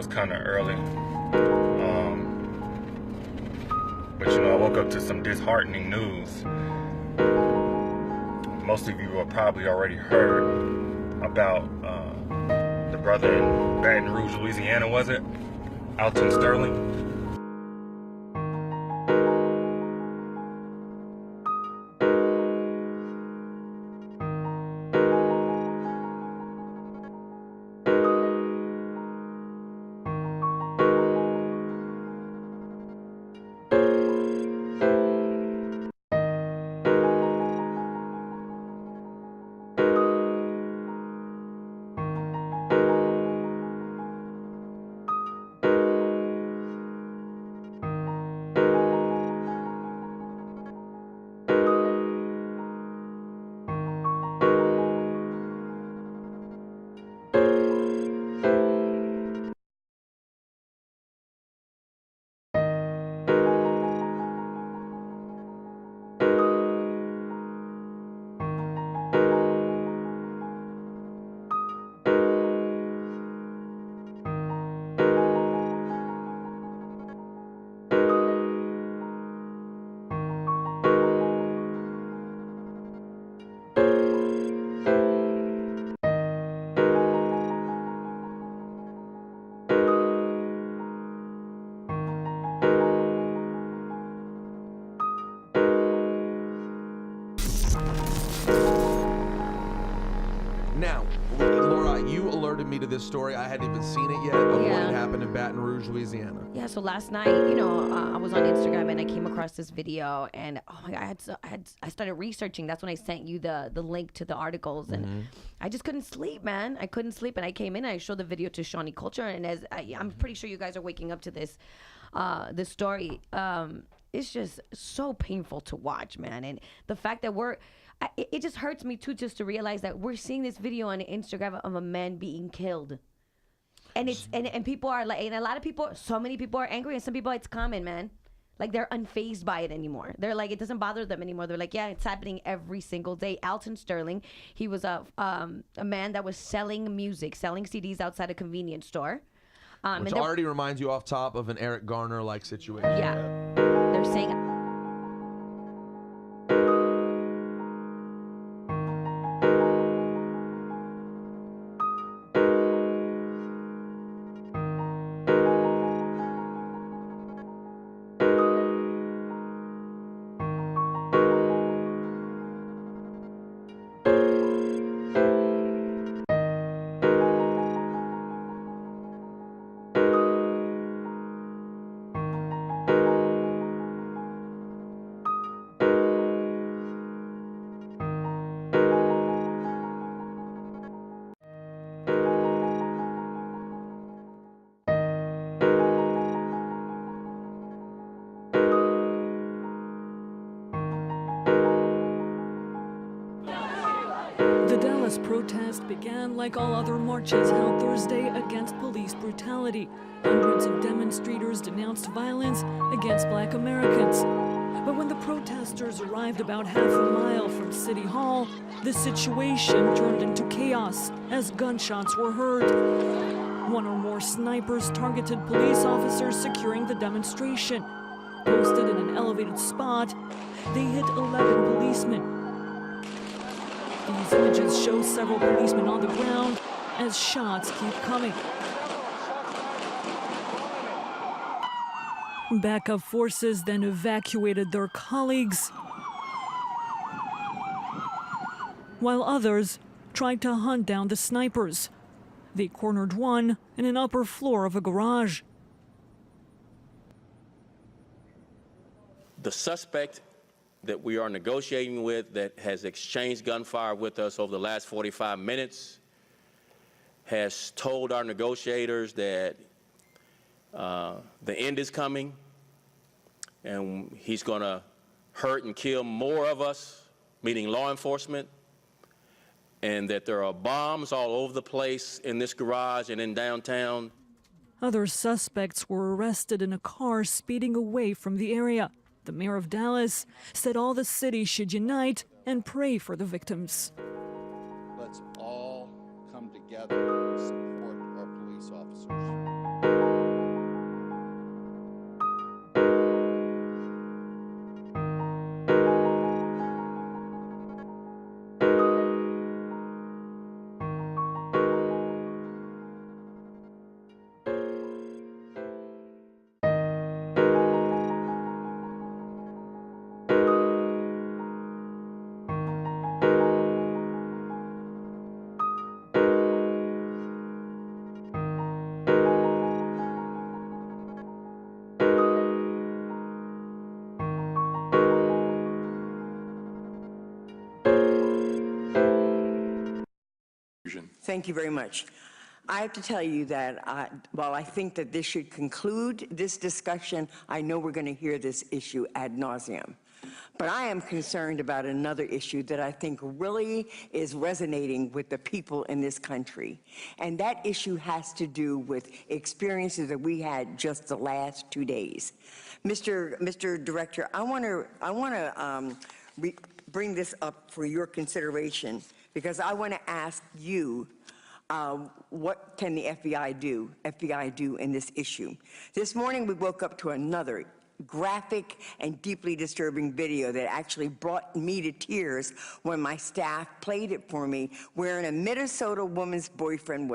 was kind of early. But you know, I woke up to some disheartening news. Most of you have probably already heard about the brother in Baton Rouge, Louisiana, was it? Alton Sterling. Now, Laura, you alerted me to this story. I hadn't even seen it yet of what had happened in Baton Rouge, Louisiana. Yeah, so last night, you know, I was on Instagram and I came across this video, and oh my God, I started researching. That's when I sent you the link to the articles, and I just couldn't sleep, man. I couldn't sleep, and I came in and I showed the video to Shawnee Culture, and as I'm pretty sure you guys are waking up to this story. It's just so painful to watch, man, and the fact that it just hurts me too, just to realize that we're seeing this video on Instagram of a man being killed. And it's and people are like, and a lot of people, so many people are angry, and some people, it's common, man. Like, they're unfazed by it anymore. They're like, it doesn't bother them anymore. They're like, yeah, it's happening every single day. Alton Sterling, he was a man that was selling music, selling CDs outside a convenience store. Which already reminds you off top of an Eric Garner-like situation. Yeah. They're saying... The Dallas protest began like all other marches held Thursday against police brutality. Hundreds of demonstrators denounced violence against Black Americans. But when the protesters arrived about half a mile from City Hall, the situation turned into chaos as gunshots were heard. One or more snipers targeted police officers securing the demonstration. Posted in an elevated spot, they hit 11 policemen. These images show several policemen on the ground as shots keep coming. Backup forces then evacuated their colleagues, while others tried to hunt down the snipers. They cornered one in an upper floor of a garage. The suspect that we are negotiating with, that has exchanged gunfire with us over the last 45 minutes, has told our negotiators that the end is coming, and he's going to hurt and kill more of us, meaning law enforcement, and that there are bombs all over the place in this garage and in downtown. Other suspects were arrested in a car speeding away from the area. The mayor of Dallas said all the city should unite and pray for the victims. Let's all come together and support our police officers. Thank you very much. I have to tell you that while I think that this should conclude this discussion, I know we're going to hear this issue ad nauseum. But I am concerned about another issue that I think really is resonating with the people in this country. And that issue has to do with experiences that we had just the last 2 days. Mr. Director, I want to bring this up for your consideration because I want to ask you, what can the FBI do in this issue? This morning we woke up to another graphic and deeply disturbing video that actually brought me to tears when my staff played it for me, wherein a Minnesota woman's boyfriend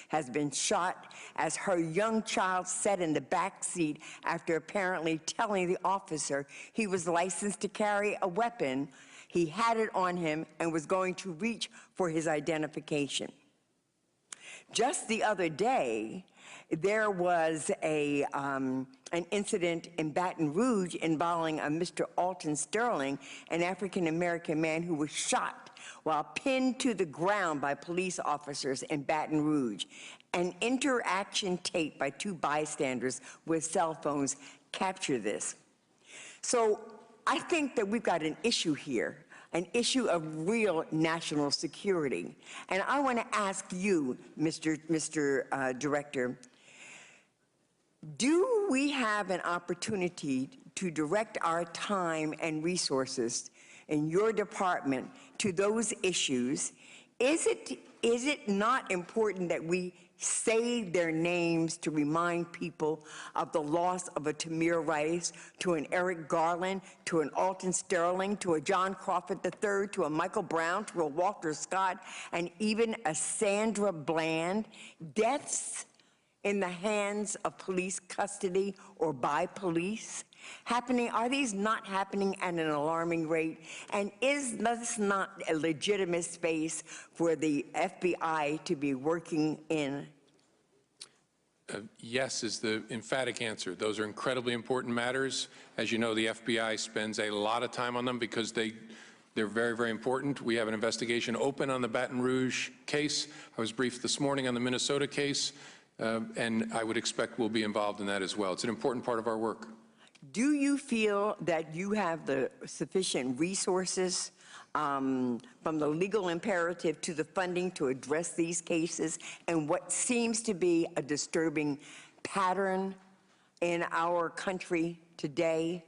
has been shot as her young child sat in the back seat after apparently telling the officer he was licensed to carry a weapon. He had it on him and was going to reach for his identification. Just the other day, there was an incident in Baton Rouge involving a Mr. Alton Sterling, an African-American man who was shot while pinned to the ground by police officers in Baton Rouge. An interaction tape by two bystanders with cell phones captured this. So I think that we've got an issue here, an issue of real national security. And I want to ask you, Mr. Director, do we have an opportunity to direct our time and resources in your department to those issues? Is it not important that we say their names to remind people of the loss of a Tamir Rice, to an Eric Garland, to an Alton Sterling, to a John Crawford III, to a Michael Brown, to a Walter Scott, and even a Sandra Bland? Deaths in the hands of police custody or by police happening? Are these not happening at an alarming rate? And is this not a legitimate space for the FBI to be working in? Yes is the emphatic answer. Those are incredibly important matters. As you know, the FBI spends a lot of time on them because they're very, very important. We have an investigation open on the Baton Rouge case. I was briefed this morning on the Minnesota case. And I would expect we'll be involved in that as well. It's an important part of our work. Do you feel that you have the sufficient resources from the legal imperative to the funding to address these cases and what seems to be a disturbing pattern in our country today?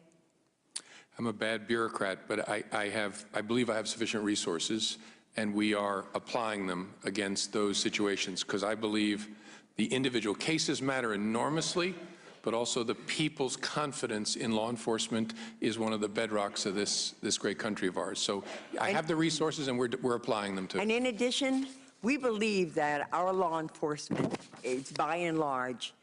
I'm a bad bureaucrat, but I believe I have sufficient resources, and we are applying them against those situations because I believe the individual cases matter enormously, but also the people's confidence in law enforcement is one of the bedrocks of this great country of ours. So I have the resources, and we're applying them too. And in addition, we believe that our law enforcement is, by and large,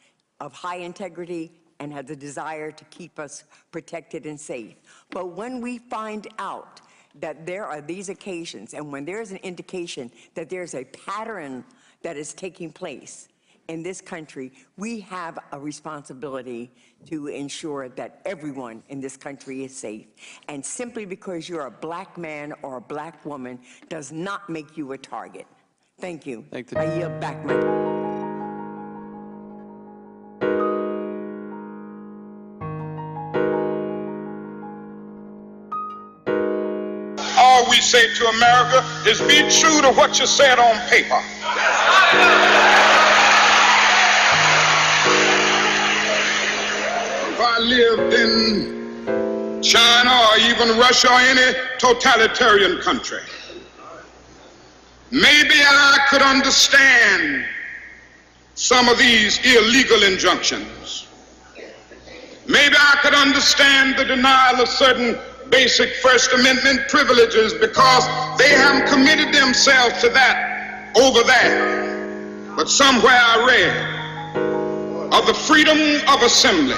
of high integrity and has a desire to keep us protected and safe. But when we find out that there are these occasions, and when there's an indication that there's a pattern that is taking place in this country, we have a responsibility to ensure that everyone in this country is safe. And simply because you're a black man or a black woman does not make you a target. Thank you. I yield back my... All we say to America is be true to what you said on paper. If I lived in China or even Russia or any totalitarian country, maybe I could understand some of these illegal injunctions. Maybe I could understand the denial of certain basic First Amendment privileges because they haven't committed themselves to that over there. But somewhere I read of the freedom of assembly.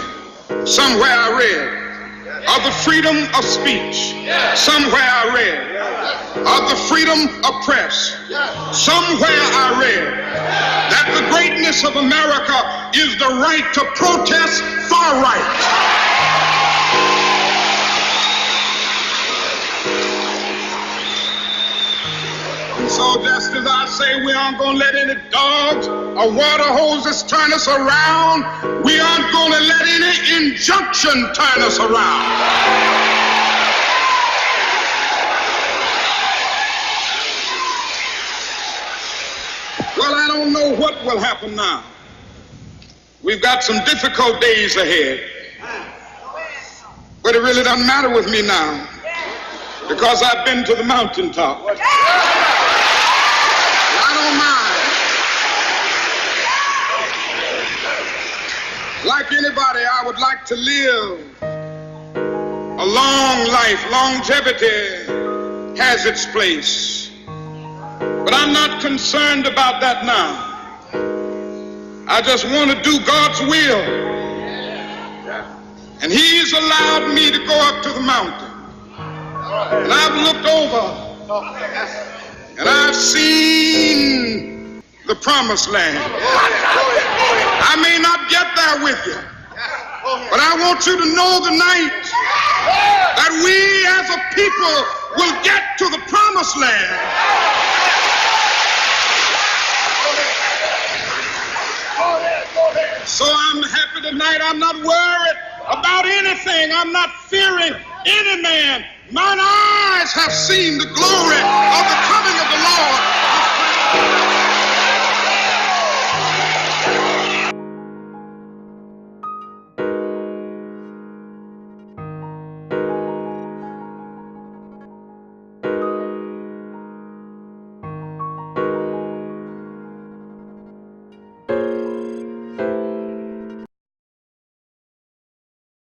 Somewhere I read of the freedom of speech. Somewhere I read of the freedom of press. Somewhere I read that the greatness of America is the right to protest far right. So just as I say we aren't going to let any dogs or water hoses turn us around, we aren't going to let any injunction turn us around. Well, I don't know what will happen now. We've got some difficult days ahead. But it really doesn't matter with me now, because I've been to the mountaintop. I don't mind. Like anybody, I would like to live a long life. Longevity has its place. But I'm not concerned about that now. I just want to do God's will. And He's allowed me to go up to the mountain. And I've looked over and I've seen the promised land. I may not get there with you, but I want you to know tonight that we as a people will get to the promised land. So I'm happy tonight. I'm not worried about anything. I'm not fearing any man. Mine eyes have seen the glory of the